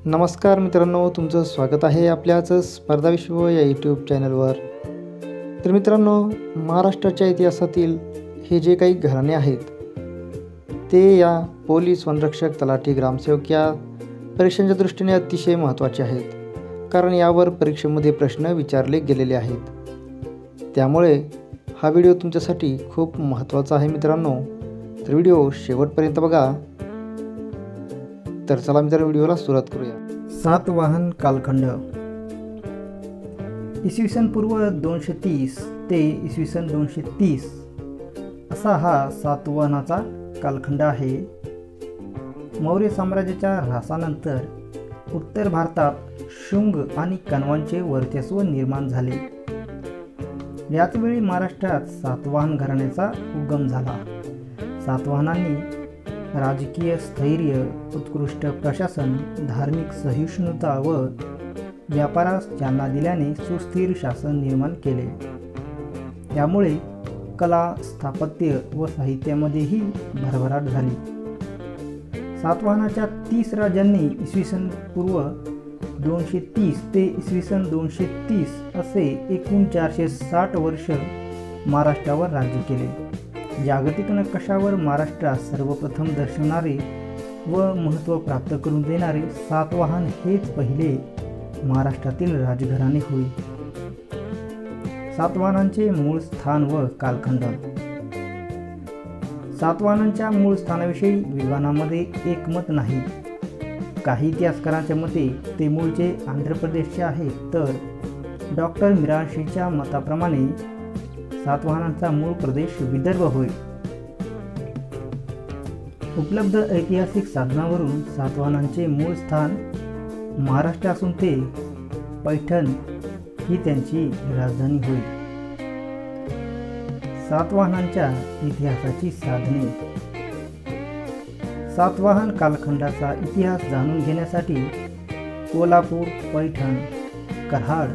नमस्कार मित्रांनो, तुमचं स्वागत आहे आपल्याच स्पर्धा विश्व या यूट्यूब चॅनलवर. तर मित्रांनो, महाराष्ट्राच्या इतिहासातील हे जे काही घराणे आहेत ते या पोलीस, वनरक्षक, तलाठी, ग्रामसेवक या परीक्षांच्या दृष्टीने अतिशय महत्त्वाचे आहेत, कारण यावर परीक्षेमध्ये प्रश्न विचारले गेलेले आहेत. त्यामुळे हा व्हिडिओ तुमच्यासाठी खूप महत्त्वाचा आहे मित्रांनो. तर व्हिडिओ शेवटपर्यंत बघा. तर चला मित्रांनो, व्हिडिओला सुरुवात करूया. सातवाहन कालखंड इसवी सन पूर्व 230 ते इसवी सन 230 असा हा सातवाहनाचा कालखंड आहे. मौर्य साम्राज्याच्या ऱ्हासानंतर उत्तर भारतात शुंग आणि कण्वांचे वर्चस्व निर्माण झाले. याचवेळी महाराष्ट्रात सातवाहन घराण्याचा उगम झाला. सातवाहनांनी राजकीय स्थैर्य, उत्कृष्ट प्रशासन, धार्मिक सहिष्णुता व व्यापारास चालना दिल्याने सुस्थिर शासन निर्माण केले. त्यामुळे कला, स्थापत्य व साहित्यामध्येही भरभराट झाली. सातवाहनाच्या 30 राजांनी इसवी सन पूर्व 230 ते इसवी सन 230 असे एकूण 460 वर्ष महाराष्ट्रावर राज्य केले. जागतिक नकाशावर महाराष्ट्रात सर्वप्रथम दर्शवणारे व महत्त्व प्राप्त करून देणारे सातवाहन हेच पहिले महाराष्ट्रातील राजघराणे होय. सातवाहनांचे मूळ स्थान व कालखंड. सातवाहनांच्या मूळ स्थानाविषयी विद्वानांमध्ये एकमत नाही. काही इतिहासकारांच्या मते ते मूळचे आंध्र प्रदेशचे आहेत, तर डॉक्टर मिराशीच्या मताप्रमाणे सातवाहनांचा मूळ प्रदेश विदर्भ होय. उपलब्ध ऐतिहासिक साधनावरून सातवाहनांचे मूळ स्थान महाराष्ट्र असून ते पैठण ही त्यांची राजधानी होय. सातवाहनांच्या इतिहासाची साधने. सातवाहन कालखंडाचा इतिहास जाणून घेण्यासाठी कोल्हापूर, पैठण, कराड,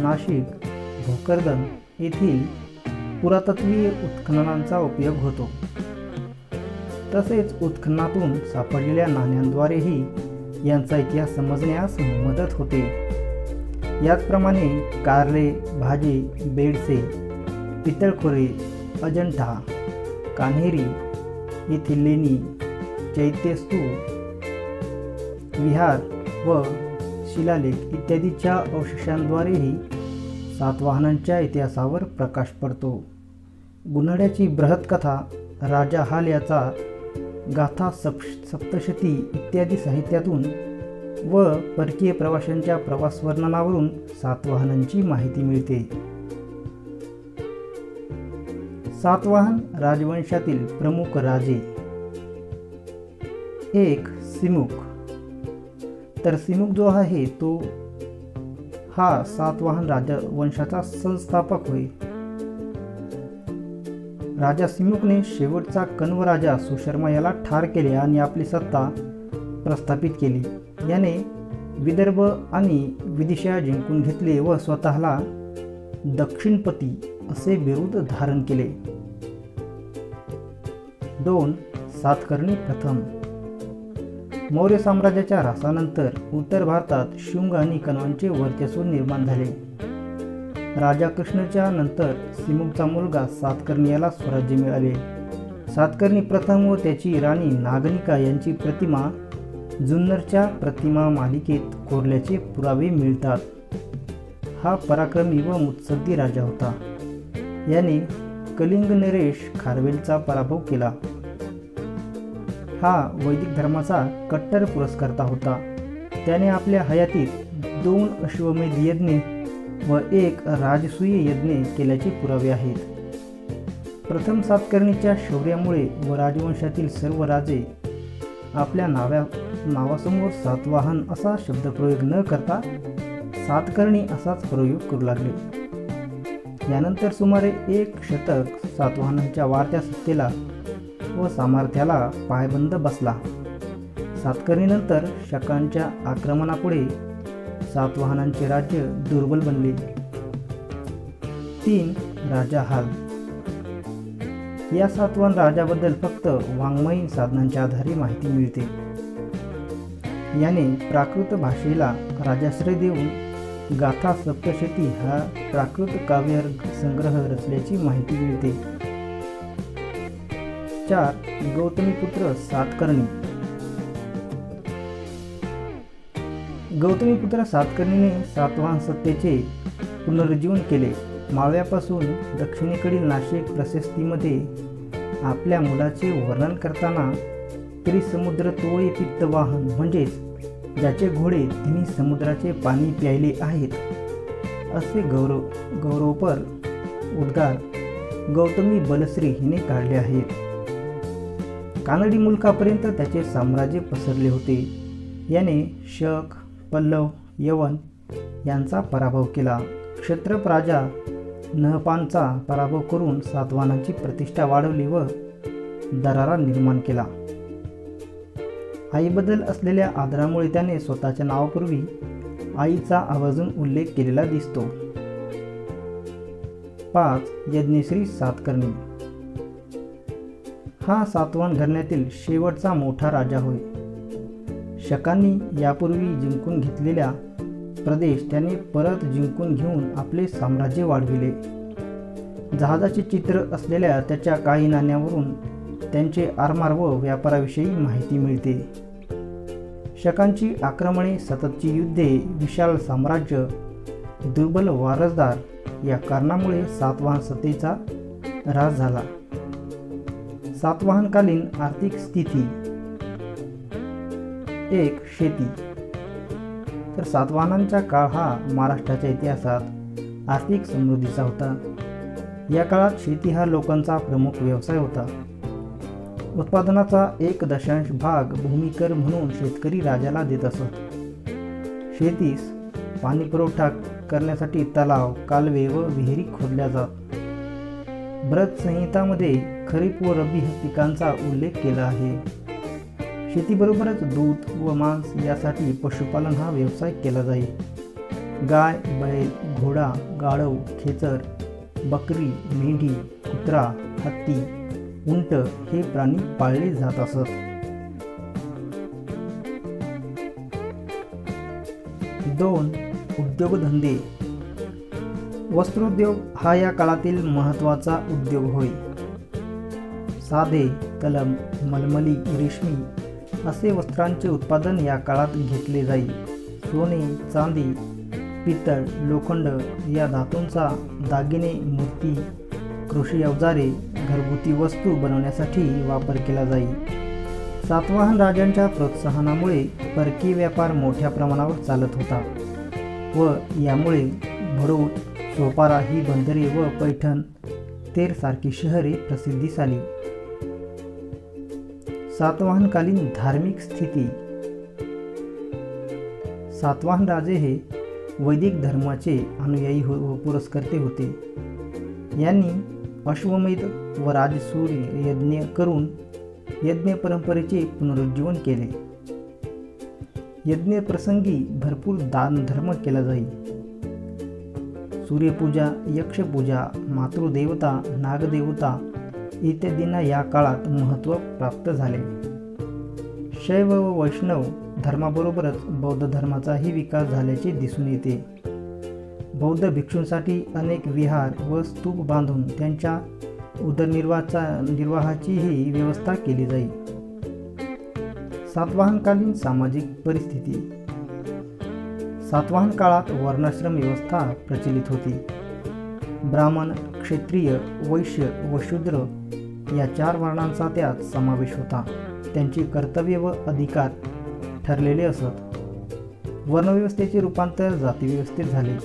नाशिक, भोकरदन येथील पुरातत्वीय उत्खननांचा उपयोग होतो. तसेच उत्खननातून सापडलेल्या नाण्यांद्वारेही यांचा इतिहास समजण्यास मदत होते. याचप्रमाणे कारले, भाजे, बेडसे, पितळखोरे, अजंठा, कान्हेरी येथील लेणी, चैत्यस्तूप, विहार व शिलालेख इत्यादीच्या अवशेषांद्वारेही सातवाहनांच्या इतिहासावर प्रकाश पडतो. गुन्हाड्याची बृहत कथा, राजा हाल याचा गाथा सप्तशती इत्यादी साहित्यातून व परकीय प्रवाशांच्या प्रवास वर्णनावरून सातवाहनांची माहिती मिळते. सातवाहन राजवंशातील प्रमुख राजे. 1. सिमुक. तर सिमुक जो आहे तो हा सातवाहन राजवंशाचा संस्थापक होय. राजा सिमुकने शेवटचा कण्व राजा सुशर्मा याला ठार केले आणि आपली सत्ता प्रस्थापित केली. याने विदर्भ आणि विदिशा जिंकून घेतले व स्वतःला दक्षिणपती असे बिरुद धारण केले. 2. सातकर्णी प्रथम. मौर्य साम्राज्याच्या ऱ्हासानंतर उत्तर भारतात शुंग आणि कण्वांचे वर्चस्व निर्माण झाले. राजा कृष्णच्या नंतर सिमुकचा मुलगा सातकर्णी याला स्वराज्य मिळाले. सातकर्णी प्रथम व त्याची राणी नागनिका यांची प्रतिमा जुन्नरच्या प्रतिमा मालिकेत कोरल्याचे पुरावे मिळतात. हा पराक्रमी व मुत्सद्दी राजा होता. याने कलिंग नरेश खारवेलचा पराभव केला. हा वैदिक धर्माचा कट्टर पुरस्कर्ता होता. त्याने आपल्या हयातीत 2 अश्वमेध यज्ञ व 1 राजसूय यज्ञ केल्याचे पुरावे आहेत. प्रथम सातकर्णीच्या शौर्यामुळे व राजवंशातील सर्व राजे आपल्या नावासमोर सातवाहन असा शब्दप्रयोग न करता सातकर्णी असाच प्रयोग करू लागले. यानंतर सुमारे 1 शतक सातवाहनांच्या वाढत्या सत्तेला व सामर्थ्याला पायबंद बसला. सातकर्णीनंतर शकांच्या आक्रमणापुढे सातवाहनांचे राज्य दुर्बल बनले. 3. राजा हाल. या सातवाहन राजाबद्दल फक्त वाङ्मयीन साधनांच्या आधारे माहिती मिळते. याने प्राकृत भाषेला राजाश्रय देऊन गाथा सप्तशती हा प्राकृत काव्य संग्रह रचल्याची माहिती मिळते. 4. गौतमीपुत्र सातकर्णी. गौतमीपुत्र सातकर्णीने सातवाहन सत्तेचे पुनरुज्जीवन केले. माळव्यापासून दक्षिणेकडील नाशिक प्रशस्तीमध्ये आपल्या मुलाचे वर्णन करताना त्रिसमुद्र तोये पित्तवाहन म्हणजेच ज्याचे घोडे तिन्ही समुद्राचे पाणी प्यायले आहेत असे गौरवपर उद्गार गौतमी बलश्री हिने काढले आहेत. कानडी मुलकापर्यंत त्याचे साम्राज्य पसरले होते. याने शक, पल्लव, यवन यांचा पराभव केला. क्षत्रप राजा नहपानचा पराभव करून सातवाहनांची प्रतिष्ठा वाढवली व दरारा निर्माण केला. आईबद्दल असलेल्या आदरामुळे त्याने स्वतःच्या नावापूर्वी आईचा आवर्जून उल्लेख केलेला दिसतो. 5. यज्ञश्री सातकर्णी. हा सातवाहन घराण्यातील शेवटचा मोठा राजा होय. शकांनी यापूर्वी जिंकून घेतलेला प्रदेश त्याने परत जिंकून घेऊन आपले साम्राज्य वाढविले. जहाजाचे चित्र असलेल्या त्याच्या काही नाण्यांवरून त्यांचे आरमार व व्यापाराविषयी माहिती मिळते. शकांची आक्रमणे, सततची युद्धे, विशाल साम्राज्य, दुर्बल वारसदार या कारणामुळे सातवाहन सत्तेचा ऱ्हास झाला. सातवाहनकालीन आर्थिक स्थिती. 1. शेती. तर सातवाहनांचा काळ हा महाराष्ट्राच्या इतिहासात आर्थिक समृद्धीचा होता. या काळात शेती हा लोकांचा प्रमुख व्यवसाय होता. उत्पादनाचा 1 भाग भूमिकर म्हणून शेतकरी राजाला देत असत. शेतीस पाणीपुरवठा करण्यासाठी तलाव, कालवे व विहिरी खोदल्या जात. बृहत संहितामध्ये खरीप व रब्बी पिकांचा उल्लेख केला आहे. शेतीबरोबरच दूध व मांस यासाठी पशुपालन हा व्यवसाय केला जाई. गाय, बैल, घोडा, गाढव, खेचर, बकरी, मेंढी, कुत्रा, हत्ती, उंट हे प्राणी पाळले जात असत. 2. उद्योगधंदे. वस्त्रोद्योग हा या काळातील महत्त्वाचा उद्योग होय. साधे, तलम, मलमली, रेशमी असे वस्त्रांचे उत्पादन या काळात घेतले जाई. सोने, चांदी, पितळ, लोखंड या धातूंचा दागिने, मूर्ती, कृषी अवजारे, घरगुती वस्तू बनवण्यासाठी वापर केला जाई. सातवाहन राजांच्या प्रोत्साहनामुळे परकीय व्यापार मोठ्या प्रमाणावर चालत होता व यामुळे भडोट, सोपारा ही बंदरे व पैठण, तेर सारखी शहरे प्रसिद्धीस आली. सातवाहनकालीन धार्मिक स्थिती. सातवाहन राजे हे वैदिक धर्माचे अनुयायी व पुरस्कर्ते होते. यांनी अश्वमेध व राजसूय यज्ञ करून यज्ञ परंपरेचे पुनरुज्जीवन केले. यज्ञ प्रसंगी भरपूर दान धर्म केला जाई. सूर्यपूजा, यक्षपूजा, मातृदेवता, नागदेवता इत्यादींना या काळात महत्त्व प्राप्त झाले. शैव व वैष्णव धर्माबरोबरच बौद्ध धर्माचाही विकास झाल्याचे दिसून येते. बौद्ध भिक्षूंसाठी अनेक विहार व स्तूप बांधून त्यांच्या उदरनिर्वाहाचीही व्यवस्था केली जाई. सातवाहनकालीन सामाजिक परिस्थिती. सातवाहन काळात वर्णाश्रम व्यवस्था प्रचलित होती. ब्राह्मण, क्षत्रिय, वैश्य व शूद्र या 4 वर्णांचा त्यात समावेश होता. त्यांची कर्तव्य व अधिकार ठरलेले असत. वर्णव्यवस्थेचे रूपांतर जातीव्यवस्थेत झाले.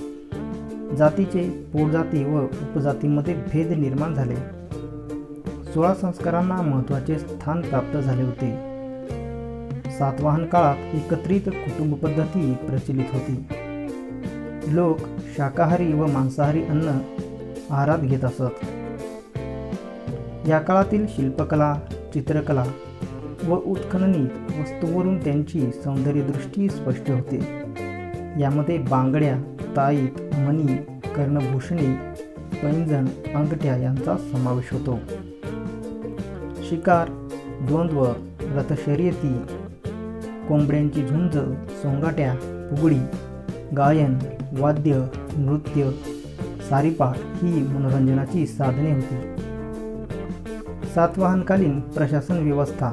जातीचे पोटजाती व उपजातीमध्ये भेद निर्माण झाले. 16 संस्कारांना महत्त्वाचे स्थान प्राप्त झाले होते. सातवाहन काळात एकत्रित कुटुंब पद्धती प्रचलित होती. लोक शाकाहारी व मांसाहारी अन्न आहारात घेत असत. या काळातील शिल्पकला, चित्रकला व उत्खननित वस्तूंवरून त्यांची सौंदर्यदृष्टी स्पष्ट होते. यामध्ये बांगड्या, ताईत, मणी, कर्णभूषणे, पैंजण, अंगठ्या यांचा समावेश होतो. शिकार, द्वंद्व, रथशर्यती, कोंबड्यांची झुंज, सोंगाट्या, फुगडी, गायन, वाद्य, नृत्य, सारीपाट ही मनोरंजनाची साधने होती. सातवाहनकालीन प्रशासन व्यवस्था.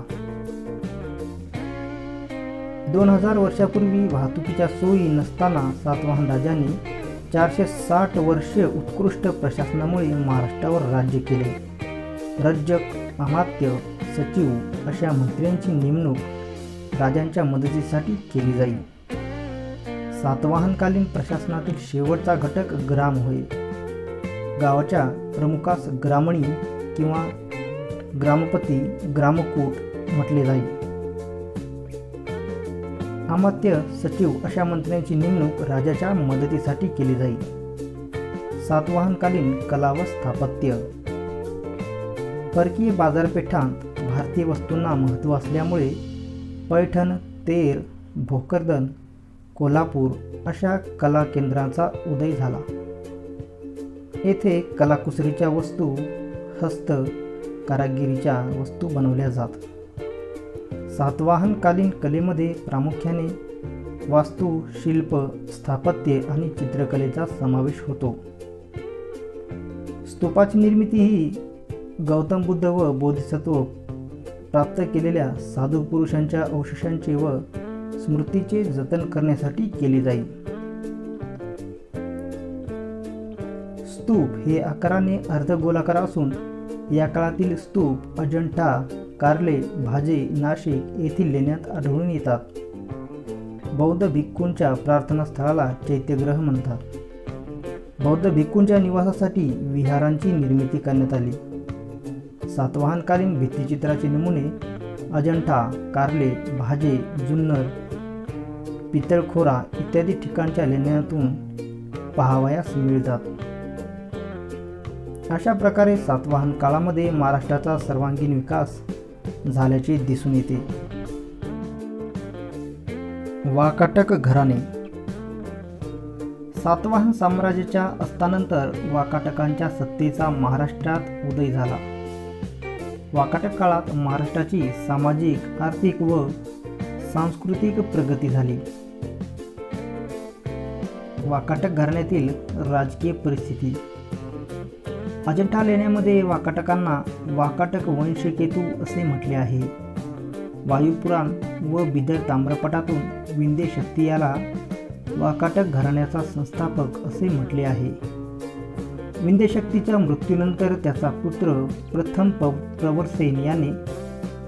2000 वर्षापूर्वी वाहतुकीच्या सोयी नसताना सातवाहन राजांनी 460 वर्षे उत्कृष्ट प्रशासनामुळे महाराष्ट्रावर राज्य केले. रज्जक, अमात्य, सचिव अशा मंत्र्यांची नेमणूक राजांच्या मदतीसाठी केली जाई. सातवाहनकालीन प्रशासनातील शेवटचा घटक ग्राम होय. गावाच्या प्रमुखास ग्रामणी किंवा ग्रामपती, ग्रामकूट म्हटले जाई. अमात्य, सचिव अशा मंत्र्यांची नेमणूक राजाच्या मदतीसाठी केली जाई. सातवाहनकालीन कला व स्थापत्य. परकीय बाजारपेठांत भारतीय वस्तूंना महत्त्व असल्यामुळे पैठण, तेर, भोकरदन, कोल्हापूर अशा कला केंद्रांचा उदय झाला. येथे कलाकुसरीच्या वस्तू, हस्त कारागिरीच्या वस्तू बनवल्या जात. सातवाहनकालीन कलेमध्ये प्रामुख्याने वास्तू, शिल्प, स्थापत्य आणि चित्रकलेचा समावेश होतो. स्तूपाची निर्मिती ही गौतम बुद्ध व बोधिसत्व प्राप्त केलेल्या साधू पुरुषांच्या अवशेषांचे व स्मृतीचे जतन करण्यासाठी केली जाईल. स्तूप हे आकाराने अर्धगोलाकार असून या काळातील स्तूप अजंठा, कार्ले, भाजे, नाशिक येथील लेण्यात आढळून येतात. बौद्ध भिक्खूंच्या प्रार्थनास्थळाला चैत्यग्रह म्हणतात. बौद्ध भिक्खूंच्या निवासासाठी विहारांची निर्मिती करण्यात आली. सातवाहनकालीन भित्तिचित्राचे नमुने अजंठा, कार्ले, भाजे, जुन्नर, पितळखोरा इत्यादी ठिकाणच्या लेण्यांतून पाहावयास मिळतात. अशा प्रकारे सातवाहन काळामध्ये महाराष्ट्राचा सर्वांगीण विकास झाल्याचे दिसून येते. वाकाटक घराणे. सातवाहन साम्राज्याच्या अस्तानंतर वाकाटकांच्या सत्तेचा महाराष्ट्रात उदय झाला. वाकाटक काळात महाराष्ट्राची सामाजिक, आर्थिक व सांस्कृतिक प्रगती झाली. वाकाटक घराण्यातील राजकीय परिस्थिती. अजंठा लेण्यामध्ये वाकाटकांना वाकाटक वंशकेतू असे म्हटले आहे. वायुपुराण व बिदर ताम्रपटातून विंध्य शक्ती याला वाकाटक घराण्याचा संस्थापक असे म्हटले आहे. विंध्य शक्तीच्या मृत्यूनंतर त्याचा पुत्र प्रथम प्रवरसेन याने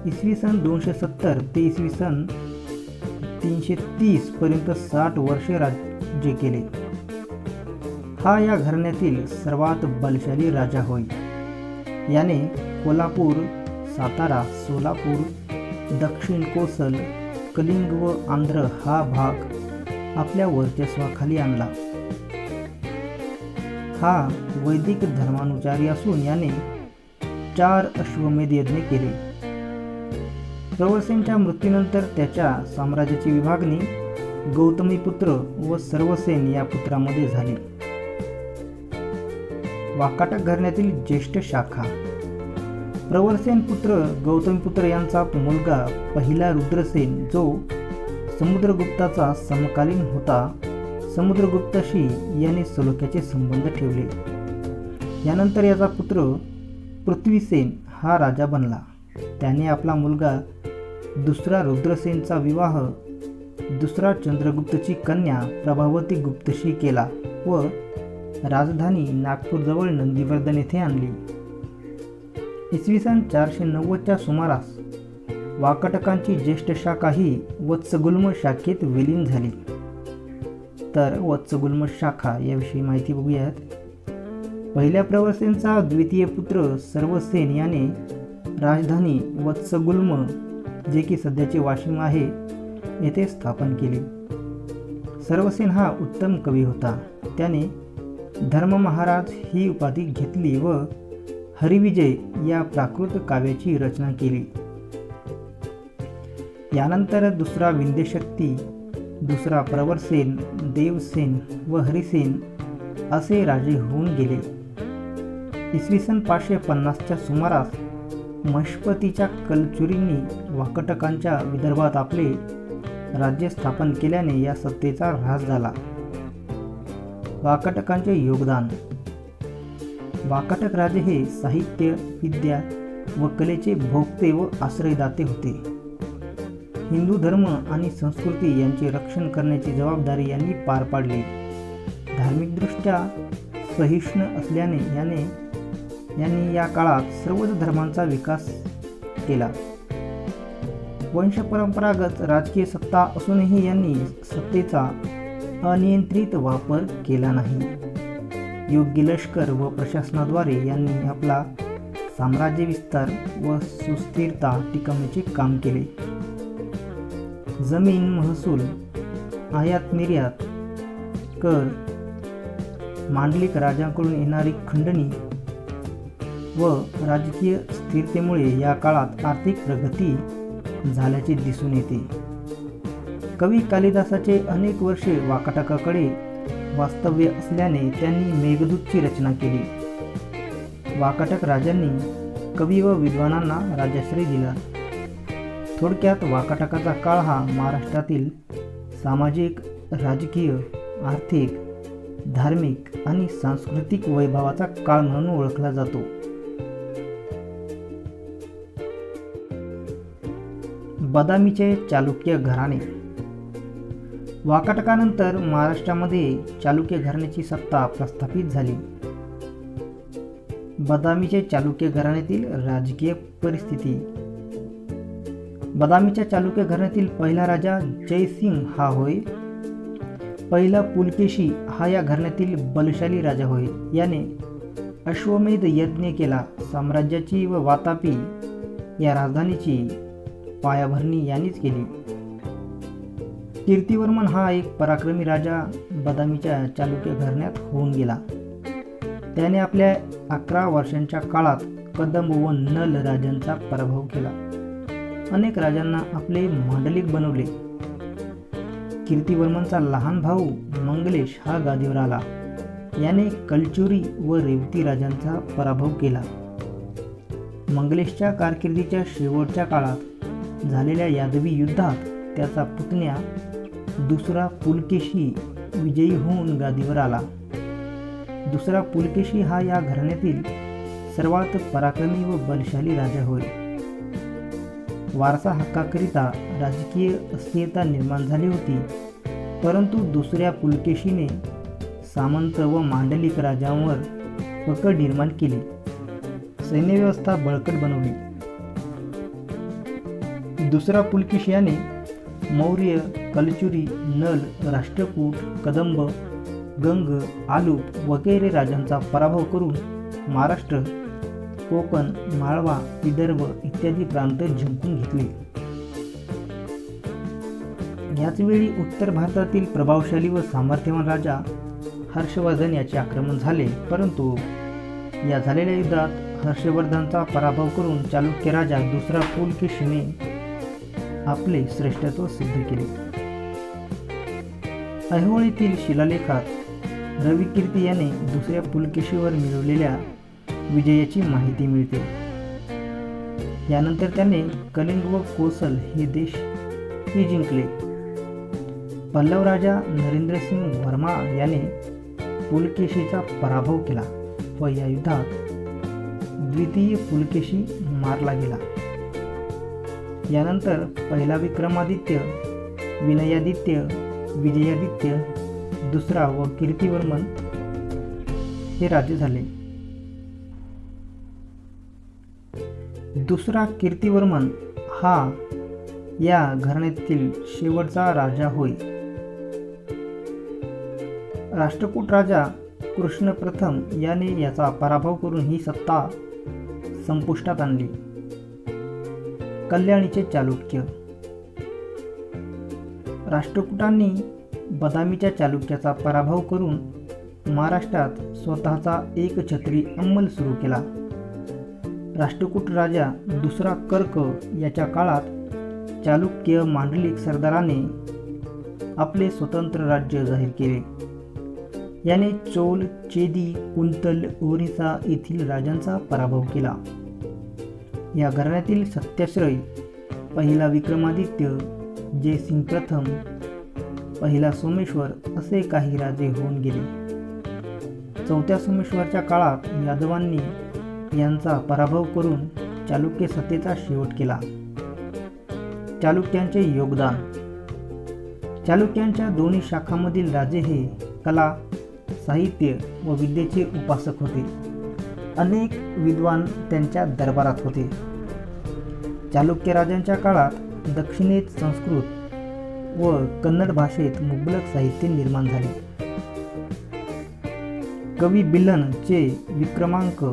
इसवी सन 270 ते इसवी सन 330 पर्यंत 60 वर्षे राज्य केले. हा या घराण्यातील सर्वात बलशाली राजा होय. याने कोल्हापूर, सातारा, सोलापूर, दक्षिण कोसल, कलिंग व आंध्र हा भाग आपल्या वर्चस्वाखाली आणला. हा वैदिक धर्मानुसारी असून याने 4 अश्वमेध यज्ञ केले. प्रवरसेनच्या मृत्यूनंतर त्याच्या साम्राज्याची विभागणी गौतमीपुत्र व सर्वसेन या पुत्रामध्ये झाली. वाकाटक घराण्यातील ज्येष्ठ शाखा. प्रवरसेन पुत्र गौतमीपुत्र यांचा मुलगा पहिला रुद्रसेन जो समुद्रगुप्ताचा समकालीन होता, समुद्रगुप्ताशी याने सलोख्याचे संबंध ठेवले. यानंतर याचा पुत्र पृथ्वीसेन हा राजा बनला. त्याने आपला मुलगा दुसरा रुद्रसेनचा विवाह दुसरा चंद्रगुप्तची कन्या प्रभावती गुप्तशी केला व राजधानी नागपूरजवळ नंदीवर्धन येथे आणली. इसवी सन 490च्या सुमारास वाकाटकांची ज्येष्ठ शाखा ही वत्सगुल्म शाखेत विलीन झाली. तर वत्सगुल्म शाखा याविषयी माहिती बघूयात. पहिल्या प्रवरसेनचा द्वितीय पुत्र सर्वसेन याने राजधानी वत्सगुल्म जे की सध्याचे वाशिम आहे येथे स्थापन केली. सर्वसेन हा उत्तम कवी होता. त्याने धर्म महाराज ही उपाधी घेतली व हरिविजय या प्राकृत काव्याची रचना केली. यानंतर दुसरा विंध्यशक्ती, दुसरा प्रवरसेन, देवसेन व हरिसेन असे राजे होऊन गेले. इसवी सन 550च्या सुमारास मशपतीच्या कलचुरींनी वाकाटकांच्या विदर्भात आपले राज्य स्थापन केल्याने या सत्तेचा ऱ्हास झाला. वाकाटकांचे योगदान. वाकाटक राजे हे साहित्य, विद्या व कलेचे भोगते व आश्रयदाते होते. हिंदू धर्म आणि संस्कृती यांचे रक्षण करण्याची जबाबदारी यांनी पार पाडली. धार्मिकदृष्ट्या सहिष्णू असल्याने यांनी या काळात सर्वच धर्मांचा विकास केला. वंशपरंपरागत राजकीय सत्ता असूनही यांनी सत्तेचा अनियंत्रित वापर केला नाही. योग्य लष्कर व प्रशासनाद्वारे यांनी आपला साम्राज्य विस्तार व सुस्थिरता टिकवण्याचे काम केले. जमीन महसूल, आयात निर्यात कर, मांडलिक राजांकडून येणारी खंडणी व राजकीय स्थिरतेमुळे या काळात आर्थिक प्रगती झाल्याचे दिसून येते. कवी कालिदासाचे अनेक वर्षे वाकाटकाकडे वास्तव्य असल्याने त्यांनी मेघदूतची रचना केली. वाकाटक राजांनी कवी व विद्वानांना राजाश्रय दिला. थोडक्यात वाकाटकाचा काळ हा महाराष्ट्रातील सामाजिक, राजकीय, आर्थिक, धार्मिक आणि सांस्कृतिक वैभवाचा काळ म्हणून ओळखला जातो. बदामीचे चालुक्य घराणे. वाकाटकानंतर महाराष्ट्रामध्ये चालुक्य घराण्याची सत्ता प्रस्थापित झाली. बदामीचे चालुक्य घराण्यातील राजकीय परिस्थिती. बदामीच्या चालुक्य घराण्यातील पहिला राजा जयसिंग हा होय. पहिला पुलकेशी हा या घराण्यातील बलशाली राजा होय. याने अश्वमेध यज्ञ केला. साम्राज्याची व वातापी या राजधानीची पायाभरणी यांनीच केली. कीर्तिवर्मन हा एक पराक्रमी राजा बदामीच्या चालुक्य घराण्यात होऊन गेला. त्याने आपल्या 11 वर्षांच्या काळात कदंब व नल राजांचा पराभव केला. अनेक राजांना आपले मांडलिक बनवले. कीर्तिवर्मनचा लहान भाऊ मंगलेश हा गादीवर आला. याने कलचुरी व रेवती राजांचा पराभव केला. मंगलेशच्या कारकिर्दीच्या शेवटच्या काळात झालेल्या यादवी युद्धात त्याचा पुतण्या दुसरा पुलकेशी विजयी होऊन गादीवर आला. दुसरा पुलकेशी हा या घराण्यातील सर्वात पराक्रमी व बलशाली राजा होय. वारसा हक्काकरिता राजकीय अस्थिरता निर्माण झाली होती, परंतु दुसऱ्या पुलकेशीने सामंत व मांडलिक राजांवर पकड निर्माण केली. सैन्यव्यवस्था बळकट बनवली. दुसरा पुलकेशी याने मौर्य, कलचुरी, नल, राष्ट्रकूट, कदंब, गंग, आलूप वगैरे राजांचा पराभव करून महाराष्ट्र, कोकण, माळवा, विदर्भ इत्यादी प्रांत जिंकून घेतले. याचवेळी उत्तर भारतातील प्रभावशाली व सामर्थ्यवान राजा हर्षवर्धन याचे आक्रमण झाले, परंतु या झालेल्या युद्धात हर्षवर्धनचा पराभव करून चालुक्य राजा दुसरा पुलकेशीने आपले श्रेष्ठत्व सिद्ध केले. ऐहोळीतील शिलालेखात रविकीर्ती याने दुसऱ्या पुलकेशीवर मिळवलेल्या विजयाची माहिती मिळते. यानंतर त्याने कलिंग व कोसल हे देशही जिंकले. पल्लव राजा नरेंद्रसिंग वर्मा याने पुलकेशीचा पराभव केला व या युद्धात द्वितीय पुलकेशी मारला गेला. यानंतर पहिला विक्रमादित्य, विनयादित्य, विजयादित्य दुसरा व कीर्तिवर्मन हे राजे झाले. दुसरा कीर्तिवर्मन हा या घराण्यातील शेवटचा राजा होय. राष्ट्रकूट राजा कृष्ण प्रथम याने याचा पराभव करून ही सत्ता संपुष्टात आणली. कल्याणीचे चालुक्य. राष्ट्रकूटांनी बदामीच्या चालुक्याचा पराभव करून महाराष्ट्रात स्वतःचा एकछत्री अंमल सुरू केला. राष्ट्रकूट राजा दुसरा कर्क याच्या काळात चालुक्य मांडलिक सरदाराने आपले स्वतंत्र राज्य जाहीर केले. याने चोल, चेदी, कुंतल, ओरिसा येथील राजांचा पराभव केला. या घराण्यातील सत्याश्रय, पहिला विक्रमादित्य, जयसिंग प्रथम, पहिला सोमेश्वर असे काही राजे होऊन गेले। चौथ्या सोमेश्वरच्या काळात यादवांनी यांचा पराभव करून चालुक्य सत्तेचा शेवट केला। चालुक्यांचे योगदान। चालुक्यांच्या दोन्ही शाखांमधील राजे हे कला, साहित्य व विद्येचे उपासक होते। अनेक विद्वान त्यांच्या दरबारात होते। चालुक्य राजांच्या काळात दक्षिणेत संस्कृत व कन्नड भाषेत मुबलक साहित्य निर्माण झाले। कवी बिल्लन चे विक्रमांक,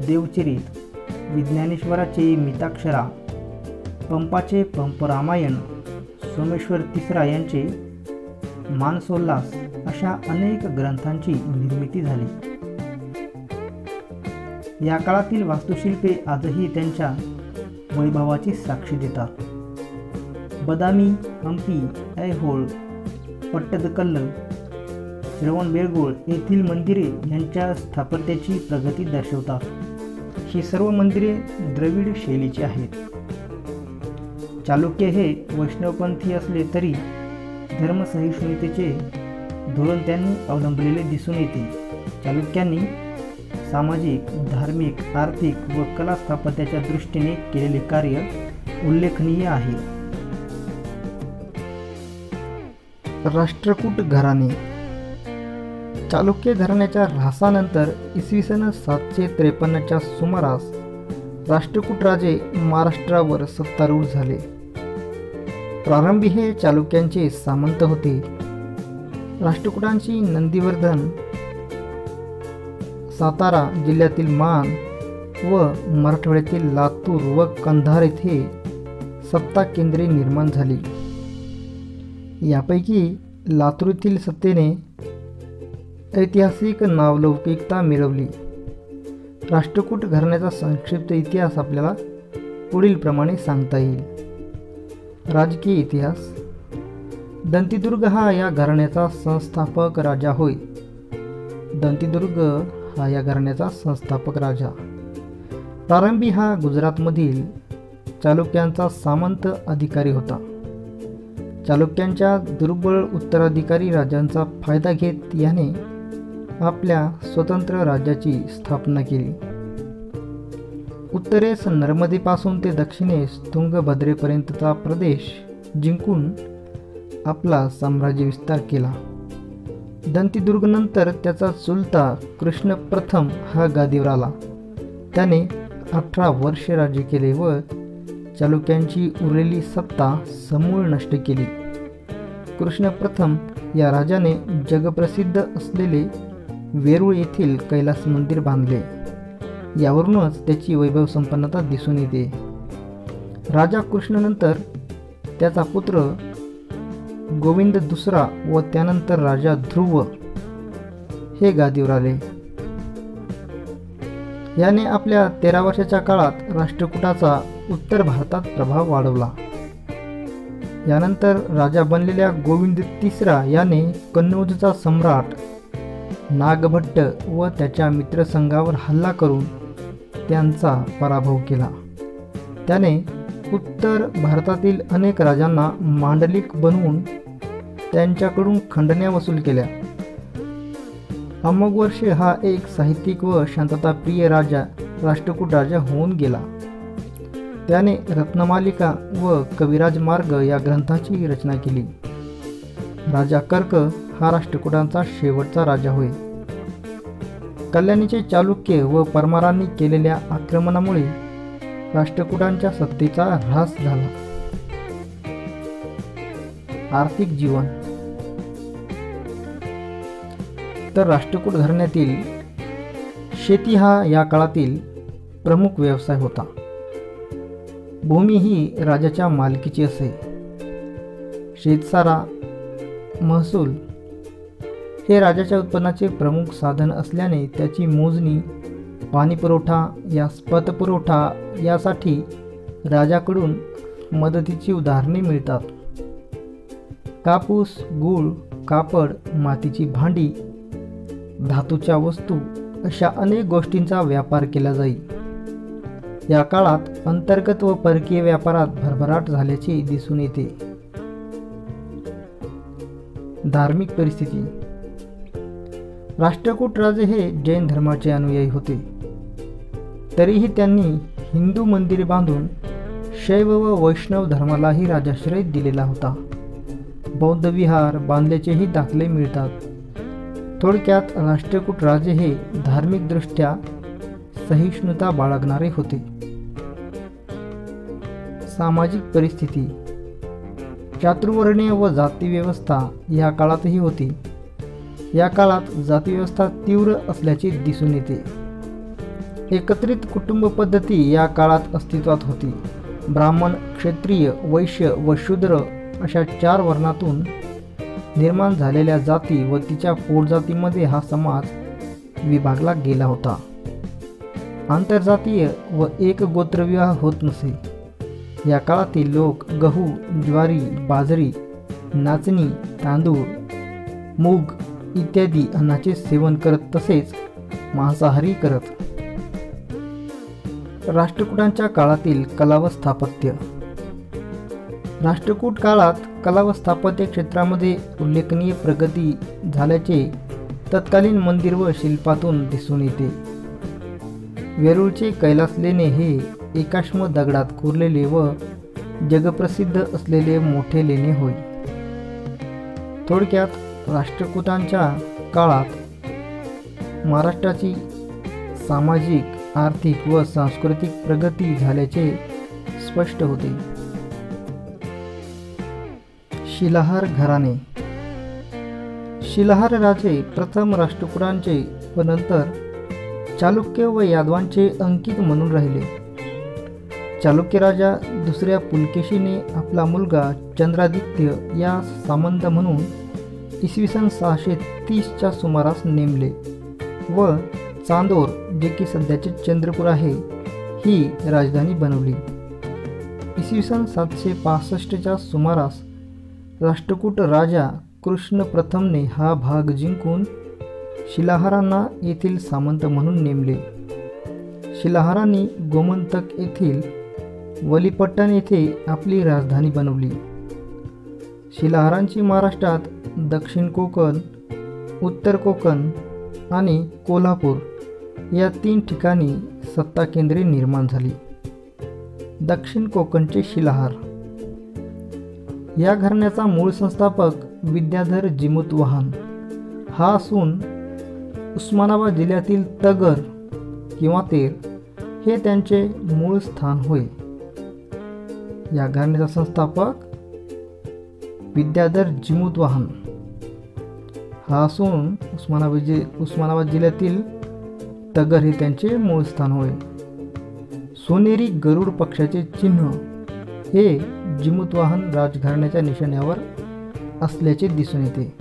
देवचरित, विज्ञानेश्वराचे मिताक्षरा, पंपाचे पंपरामायण, सोमेश्वर तिसरा यांचे मानसोल्लास अशा अनेक ग्रंथांची निर्मिती झाली। या काळातील वास्तुशिल्पे आजही त्यांच्या वैभवाची साक्ष देतात। बदामी, हंपी, ऐहोळ, पट्टदकल्ल, श्रवणबेळगोळ येथील मंदिरे यांच्या स्थापत्याची प्रगती दर्शवतात। ही सर्व मंदिरे द्रविड शैलीची आहेत। चालुक्य हे वैष्णवपंथी असले तरी धर्मसहिष्णुतेचे धोरण त्यांनी अवलंबलेले दिसून येते। चालुक्यांनी सामाजिक, धार्मिक, आर्थिक व कला स्थापत्याच्या दृष्टीने केलेले कार्य उल्लेखनीय आहे। राष्ट्रकूट घराणे। चालुक्य घराण्याच्या ऱ्हासानंतर इसवी सन 753च्या सुमारास राष्ट्रकूट राजे महाराष्ट्रावर सत्तारूढ झाले। प्रारंभी हे चालुक्यांचे सामंत होते। राष्ट्रकूटांची नंदीवर्धन, सातारा जिल्ह्यातील मान व मराठवाड्यातील लातूर व कंधार येथे सत्ता केंद्रे निर्माण झाली। यापैकी लातूर येथील सत्तेने ऐतिहासिक नावलौकिकता मिळवली। राष्ट्रकूट घराण्याचा संक्षिप्त इतिहास आपल्याला पुढील प्रमाणे सांगता येईल। राजकीय इतिहास। दंतीदुर्ग हा या घराण्याचा संस्थापक राजा होय। दंतीदुर्ग हा या घराण्याचा संस्थापक राजा। प्रारंभी हा गुजरातमधील चालुक्यांचा सामंत अधिकारी होता। चालुक्यांच्या दुर्बळ उत्तराधिकारी राजांचा फायदा घेत याने आपल्या स्वतंत्र राज्याची स्थापना केली। उत्तरेस नर्मदेपासून ते दक्षिणेस तुंगभद्रेपर्यंतचा प्रदेश जिंकून आपला साम्राज्य विस्तार केला। दंतीदुर्गनंतर त्याचा चुलता कृष्ण प्रथम हा गादीवर आला। त्याने 18 वर्षे राज्य केले व चालुक्यांची उरलेली सत्ता समूळ नष्ट केली। कृष्ण प्रथम या राजाने जगप्रसिद्ध असलेले वेरूळ येथील कैलास मंदिर बांधले। यावरूनच त्याची वैभव संपन्नता दिसून येते। राजा कृष्णनंतर त्याचा पुत्र गोविंद दुसरा व त्यानंतर राजा ध्रुव हे गादीवर आले। याने आपल्या 13 वर्षाच्या काळात राष्ट्रकूटाचा उत्तर भारतात प्रभाव वाढवला। यानंतर राजा बनलेल्या गोविंद तिसरा याने कन्नौजचा सम्राट नागभट्ट व त्याच्या मित्रसंघावर हल्ला करून त्यांचा पराभव केला। त्याने उत्तर भारतातील अनेक राजांना मांडलिक बनवून त्यांच्याकडून खंडण्या वसूल केल्या। अमोघ वर्ष हा एक साहित्यिक व शांतताप्रिय राष्ट्रकूट राजा होऊन गेला। त्याने रत्नमालिका व कविराज मार्ग या ग्रंथाची रचना केली। राजा कर्क हा राष्ट्रकूटांचा शेवटचा राजा होय। कल्याणीचे चालुक्य व परमारांनी केलेल्या आक्रमणामुळे राष्ट्रकूटांच्या सत्तेचा ऱ्हास झाला। आर्थिक जीवन। तर राष्ट्रकूट घराण्यातील शेती हा या काळातील प्रमुख व्यवसाय होता। भूमी ही राजाच्या मालकीची असे। शेतसारा, महसूल हे राजाच्या उत्पन्नाचे प्रमुख साधन असल्याने त्याची मोजणी, पाणीपुरवठा यास पतपुरवठा यासाठी राजाकडून मदतीची उदाहरणे मिळतात। कापूस, गूळ, कापड, मातीची भांडी, धातूच्या वस्तू अशा अनेक गोष्टींचा व्यापार केला जाई। या काळात अंतर्गत व परकीय व्यापारात भरभराट झाल्याचे दिसून येते. धार्मिक परिस्थिती. राष्ट्रकूट राजे हे जैन धर्माचे अनुयायी होते. तरीही त्यांनी हिंदू मंदिरे बांधून शैव व वैष्णव धर्मालाही राजाश्रय दिलेला होता. बौद्ध विहार बांधल्याचेही दाखले मिळतात. थोडक्यात राष्ट्रकूट राजे हे धार्मिकदृष्ट्या सहिष्णुता बाळगणारे होते. सामाजिक परिस्थिती. चातुर्वर्णीय व जाती व्यवस्था या काळातही होती. या काळात जातीव्यवस्था तीव्र असल्याचे दिसून येते. एकत्रित कुटुंब पद्धती या काळात अस्तित्वात होती. ब्राह्मण, क्षत्रिय, वैश्य व शूद्र अशा 4 वर्णातून निर्माण झालेल्या जाती व तिच्या पोटजातीमध्ये हा समाज विभागला गेला होता. आंतरजातीय व एक गोत्रविवाह होत नसे. या काळातील लोक गहू, ज्वारी, बाजरी, नाचणी, तांदूळ, मूग इत्यादी अन्नाचे सेवन करत तसेच मांसाहारी करत. राष्ट्रकूटांच्या काळातील कला व स्थापत्य. राष्ट्रकूट काळात कला व स्थापत्य क्षेत्रामध्ये उल्लेखनीय प्रगती झाल्याचे तत्कालीन मंदिर व शिल्पातून दिसून येते. वेरूळचे कैलास लेणे हे एकाश्म दगडात कोरलेले व जगप्रसिद्ध असलेले मोठे लेणे होय. थोडक्यात राष्ट्रकूटांच्या काळात महाराष्ट्राची सामाजिक, आर्थिक व सांस्कृतिक प्रगती झाल्याचे स्पष्ट होते. शिलाहार घराणे. शिलाहार राजे प्रथम राष्ट्रकूटांचे व नंतर चालुक्य व यादवांचे अंकित म्हणून राहिले. चालुक्य राजा दुसऱ्या पुलकेशीने आपला मुलगा चंद्रादित्य या सामंत म्हणून इसवी सन 630च्या सुमारास नेमले व चांदोर, जे की सध्याचे चंद्रपूर आहे, ही राजधानी बनवली. इसवी सन 765च्या सुमारास राष्ट्रकूट राजा कृष्ण प्रथमने हा भाग जिंकून शिलाहारांना येथील सामंत म्हणून नेमले. शिलाहारांनी गोमंतक येथील वलीपट्टण येथे आपली राजधानी बनवली. शिलाहारांची महाराष्ट्रात दक्षिण कोकण, उत्तर कोकण आणि कोल्हापूर या 3 ठिकाणी सत्ता केंद्रे निर्माण झाली. दक्षिण कोकणचे शिलाहार. या घराण्याचा मूळ संस्थापक विद्याधर जिमूतवाहन हा असून उस्मानाबाद जिल्ह्यातील तगर किंवा तेर हे त्यांचे मूळ स्थान होय. या घराण्याचा संस्थापक विद्याधर जिमूतवाहन हा असून उस्मानाबाद जिल्ह्यातील तगर हे त्यांचे मूळ स्थान होय. सोनेरी गरुड पक्षाचे चिन्ह हे जिमूतवाहन राजघराण्याच्या निशाण्यावर असल्याचे दिसून येते.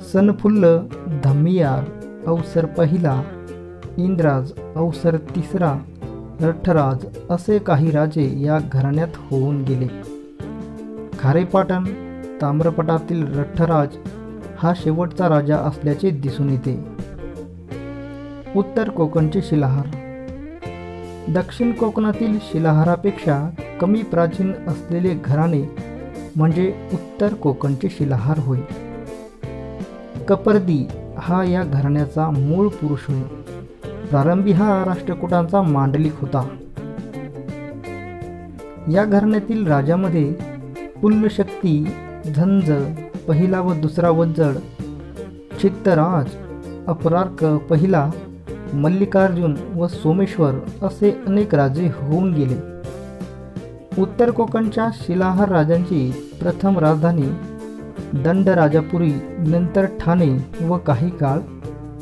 सनफुल्ल, धम्मियार, अवसर पहिला, इंद्राज, अवसर तिसरा, रठ्ठराज असे काही राजे या घराण्यात होऊन गेले. खारेपाटण, ताम्रपटातील रठ्ठराज हा शेवटचा राजा असल्याचे दिसून येते. उत्तर कोकणचे शिलाहार. दक्षिण कोकणातील शिलाहारापेक्षा कमी प्राचीन असलेले घराणे म्हणजे उत्तर कोकणचे शिलाहार होय. कपर्दी हा या घराण्याचा मूळ पुरुष होय. प्रारंभी हा राष्ट्रकूटांचा मांडलिक होता. या घराण्यातील राजामध्ये पुल्लशक्ती, झंज, पहिला व दुसरा वज्जड, चित्तराज, अपरार्क पहिला, मल्लिकार्जुन व सोमेश्वर असे अनेक राजे होऊन गेले. उत्तर कोकणच्या शिलाहार राजांची प्रथम राजधानी दंडराजापुरी, नंतर ठाणे व काही काळ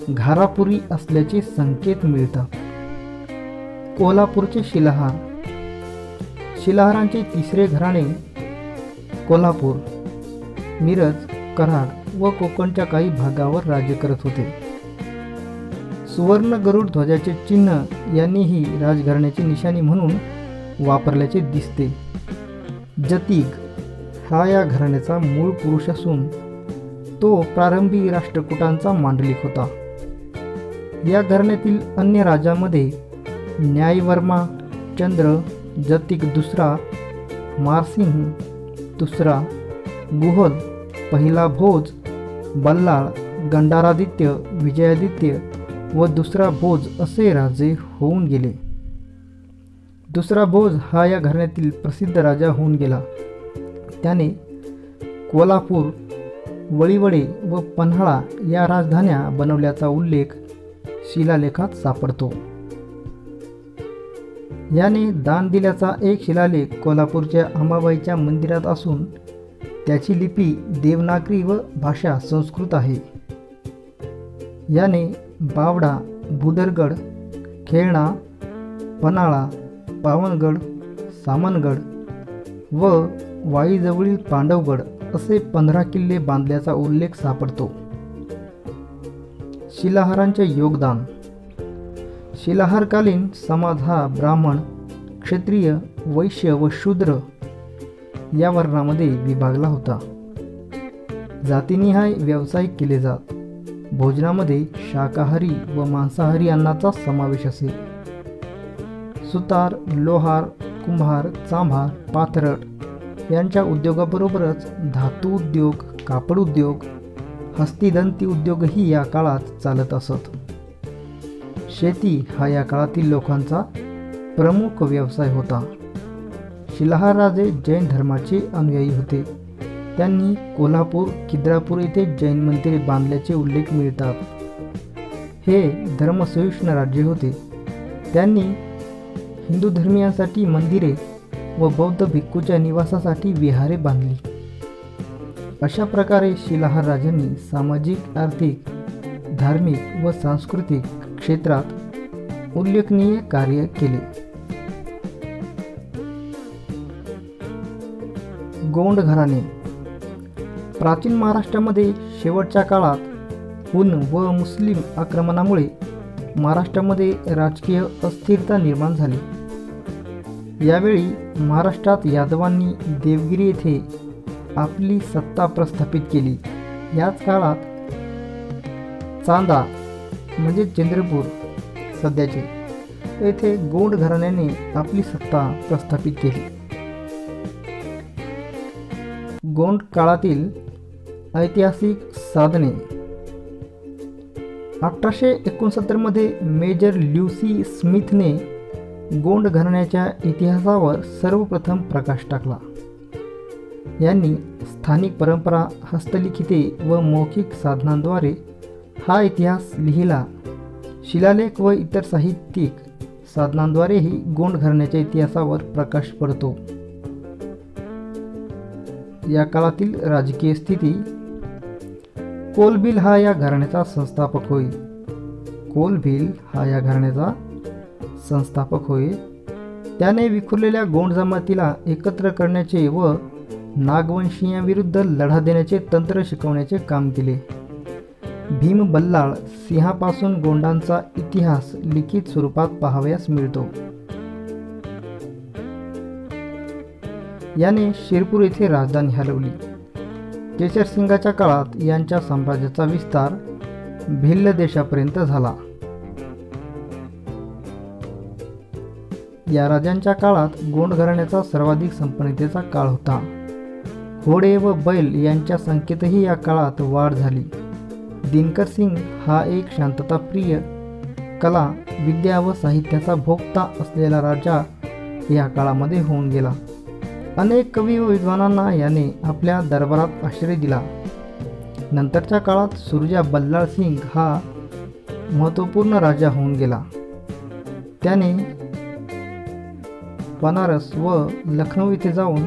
घारापुरी असल्याचे संकेत मिळतात. कोल्हापूरचे शिलाहार. शिलाहारांचे तिसरे घराणे कोल्हापूर, मिरज, कराड व कोकणच्या काही भागावर राज्य करत होते. सुवर्ण गरुड ध्वजाचे चिन्ह यांनीही राजघराण्याची निशाणी म्हणून वापरल्याचे दिसते. जतीग हा या घराण्याचा मूळ पुरुष असून तो प्रारंभी राष्ट्रकूटांचा मांडलिक होता. या घराण्यातील अन्य राजांमध्ये न्यायवर्मा चंद्र जतिक दुसरा, मारसिंह दुसरा, गुहद पहिला भोज, बल्लाळ, गंडारादित्य, विजयादित्य व दुसरा भोज असे राजे होऊन गेले. दुसरा भोज हा या घराण्यातील प्रसिद्ध राजा होऊन गेला. त्याने कोल्हापूर, वळीवडे व पन्हाळा या राजधान्या बनवल्याचा उल्लेख शिलालेखात सापडतो. याने दान दिल्याचा एक शिलालेख कोल्हापूरच्या अंबाबाईच्या मंदिरात असून त्याची लिपी देवनागरी व भाषा संस्कृत आहे. याने बावडा, भुदरगड, खेळणा, पन्हाळा, पावनगड, सामनगड व वाईजवळील पांडवगड असे 15 किल्ले बांधल्याचा उल्लेख सापडतो. शिलाहारांचे योगदान. शिलाहारकालीन समाज हा ब्राह्मण, क्षत्रिय, वैश्य व शूद्र या वर्णामध्ये विभागला होता. जातीनिहाय व्यावसायिक केले जात. भोजनामध्ये शाकाहारी व मांसाहारी अन्नाचा समावेश असे. सुतार, लोहार, कुंभार, चांभार, पाथरट यांच्या उद्योगाबरोबरच धातू उद्योग, कापड उद्योग, हस्तिदंती उद्योगही या काळात चालत असत. शेती हा या काळातील लोकांचा प्रमुख व्यवसाय होता. शिलाहार राजे जैन धर्माचे अनुयायी होते. त्यांनी कोल्हापूर, खिद्रापूर येथे जैन मंदिरे बांधल्याचे उल्लेख मिळतात. हे धर्मसहिष्णू राज्य होते. त्यांनी हिंदू धर्मीयांसाठी मंदिरे व बौद्ध भिक्खूच्या निवासासाठी विहारे बांधली. अशा प्रकारे शिलाहार राजांनी सामाजिक, आर्थिक, धार्मिक व सांस्कृतिक क्षेत्रात उल्लेखनीय कार्य केले. गोंड घराणे. प्राचीन महाराष्ट्रामध्ये शेवटच्या काळात हुन व मुस्लिम आक्रमणामुळे महाराष्ट्रामध्ये राजकीय अस्थिरता निर्माण झाली. यावेळी महाराष्ट्रात यादवांनी देवगिरी येथे आपली सत्ता प्रस्थापित केली. याच काळात चांदा म्हणजे चंद्रपूर सध्याचे येथे गोंड घराण्याने आपली सत्ता प्रस्थापित केली. गोंड काळातील ऐतिहासिक साधने. 1869 मध्ये मेजर ल्युसी स्मिथने गोंड घराण्याच्या इतिहासावर सर्वप्रथम प्रकाश टाकला. यांनी स्थानिक परंपरा, हस्तलिखिते व मौखिक साधनांद्वारे हा इतिहास लिहिला. शिलालेख व इतर साहित्यिक साधनांद्वारेही गोंड घराण्याच्या इतिहासावर प्रकाश पडतो. या काळातील राजकीय स्थिती. कोलभिल हा या घराण्याचा संस्थापक होय. कोलभिल हा या घराण्याचा संस्थापक होय. त्याने विखुरलेल्या गोंड जमातीला एकत्र करण्याचे व नागवंशीयांविरुद्ध लढा देण्याचे तंत्र शिकवण्याचे काम केले. भीम बल्लाळ सिंहापासून गोंडांचा इतिहास लिखित स्वरूपात पाहावयास मिळतो. याने शिरपूर येथे राजधानी हलवली. केशरसिंगाच्या काळात यांच्या साम्राज्याचा विस्तार भिल्ल देशापर्यंत झाला. या राजांच्या काळात गोंड घराण्याचा सर्वाधिक संपन्नतेचा काळ होता. घोडे व बैल यांच्या संख्येतही या काळात वाढ झाली. दिनकर सिंग हा एक शांतताप्रिय, कला, विद्या व साहित्याचा भोक्ता असलेला राजा या काळामध्ये होऊन गेला. अनेक कवी व विद्वानांना याने आपल्या दरबारात आश्रय दिला. नंतरच्या काळात सुरजा बल्लाळ सिंग हा महत्त्वपूर्ण राजा होऊन गेला. त्याने बनारस व लखनौ येथे जाऊन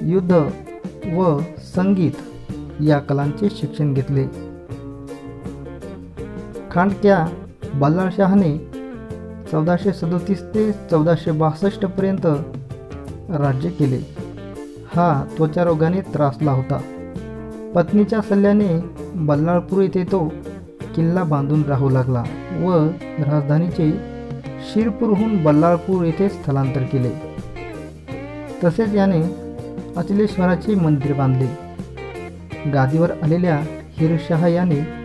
युद्ध व संगीत या कलांचे शिक्षण घेतले. खांडक्या बल्लाळशाहने 1437 ते 1462 पर्यंत राज्य केले. हा त्वचारोगाने त्रासला होता. पत्नीच्या सल्ल्याने बल्लाळपूर येथे तो किल्ला बांधून राहू लागला व राजधानीचे शिरपूरहून बल्लाळपूर येथे स्थलांतर केले. तसेच याने अचलेश्वराचे मंदिर बांधले. गादीवर आलेल्या हिरशाह याने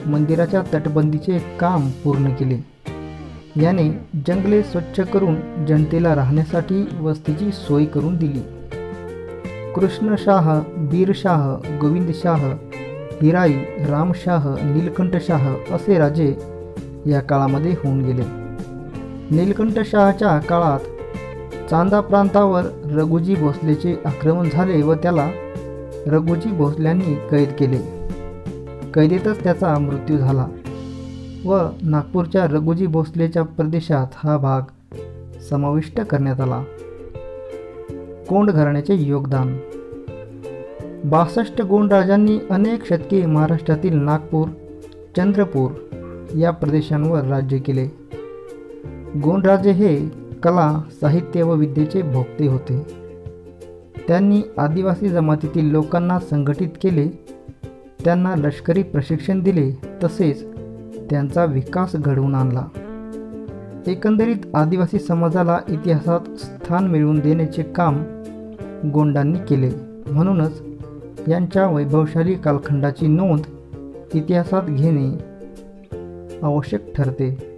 मंदिराच्या तटबंदीचे काम पूर्ण केले. याने जंगले स्वच्छ करून जनतेला राहण्यासाठी वस्तीची सोय करून दिली. कृष्णशाह, बीरशाह, गोविंदशाह, हिराई, रामशाह, नीलकंठशाह असे राजे या काळामध्ये होऊन गेले. नीलकंठशाहच्या काळात चांदा प्रांतावर रघुजी भोसलेचे आक्रमण झाले व त्याला रघुजी भोसल्यांनी कैद केले. कैदेतच त्याचा मृत्यू झाला व नागपूरच्या रघुजी भोसलेच्या प्रदेशात हा भाग समाविष्ट करण्यात आला. गोंड घराण्याचे योगदान. 62 गोंड राजांनी अनेक शतके महाराष्ट्रातील नागपूर, चंद्रपूर या प्रदेशांवर राज्य केले. गोंडराजे हे कला, साहित्य व विद्येचे भोक्ते होते. त्यांनी आदिवासी जमातीतील लोकांना संघटित केले, त्यांना लष्करी प्रशिक्षण दिले तसेच त्यांचा विकास घडवून आणला. एकंदरीत आदिवासी समाजाला इतिहासात स्थान मिळवून देण्याचे काम गोंडांनी केले. म्हणूनच यांच्या वैभवशाली कालखंडाची नोंद इतिहासात घेणे आवश्यक ठरते.